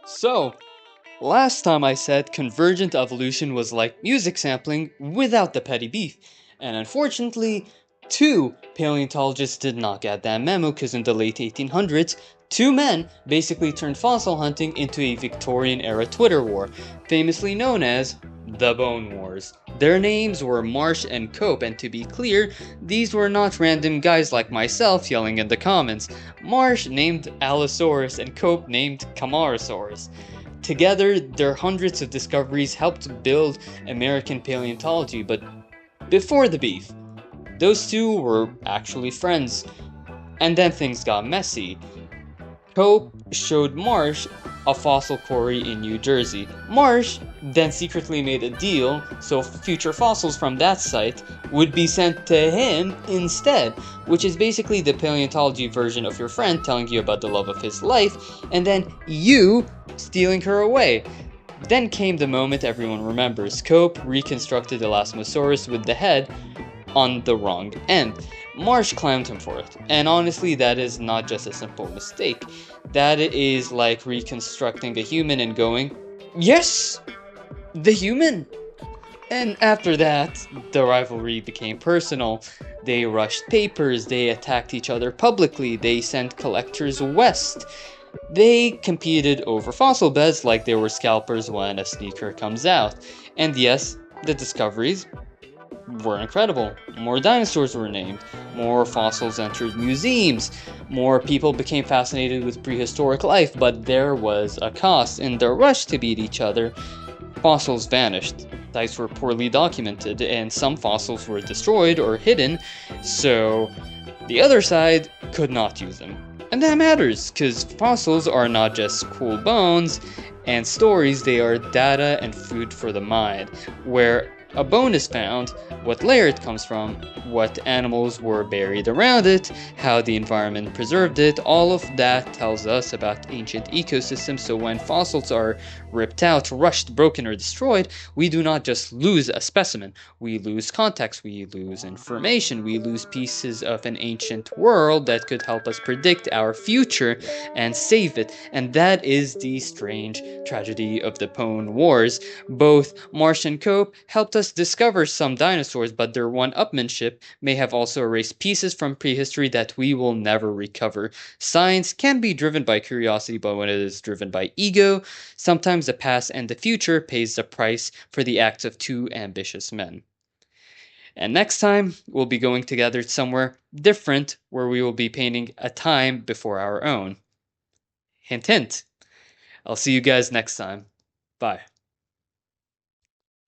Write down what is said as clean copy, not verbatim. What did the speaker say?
So, last time I said convergent evolution was like music sampling without the petty beef, and unfortunately, two paleontologists did not get that memo because in the late 1800s, two men basically turned fossil hunting into a Victorian era Twitter war, famously known as the Bone Wars. Their names were Marsh and Cope, and to be clear, these were not random guys like myself yelling in the comments. Marsh named Allosaurus and Cope named Camarasaurus. Together, their hundreds of discoveries helped build American paleontology, but before the beef, those two were actually friends. And then things got messy. Cope showed Marsh a fossil quarry in New Jersey. Marsh then secretly made a deal so future fossils from that site would be sent to him instead, which is basically the paleontology version of your friend telling you about the love of his life, and then you stealing her away. Then came the moment everyone remembers. Cope reconstructed Elasmosaurus with the head on the wrong end. Marsh clowned him for it, and honestly that is not just a simple mistake. That is like reconstructing a human and going, yes, the human! And after that, the rivalry became personal. They rushed papers, they attacked each other publicly, they sent collectors west. They competed over fossil beds like they were scalpers when a sneaker comes out. And yes, the discoveries were incredible. More dinosaurs were named, more fossils entered museums, more people became fascinated with prehistoric life, but there was a cost. In the rush to beat each other, fossils vanished. Sites were poorly documented, and some fossils were destroyed or hidden, so the other side could not use them. And that matters, because fossils are not just cool bones and stories, they are data and food for the mind. Where a bone is found, what layer it comes from, what animals were buried around it, how the environment preserved it, all of that tells us about ancient ecosystems. So when fossils are ripped out, rushed, broken, or destroyed, we do not just lose a specimen. We lose context, we lose information, we lose pieces of an ancient world that could help us predict our future and save it. And that is the strange tragedy of the Bone Wars. Both Marsh and Cope helped us discover some dinosaurs, but their one-upmanship may have also erased pieces from prehistory that we will never recover. Science can be driven by curiosity, but when it is driven by ego, sometimes the past and the future pays the price for the acts of two ambitious men. And next time, we'll be going together somewhere different, where we will be painting a time before our own. Hint, hint. I'll see you guys next time. Bye.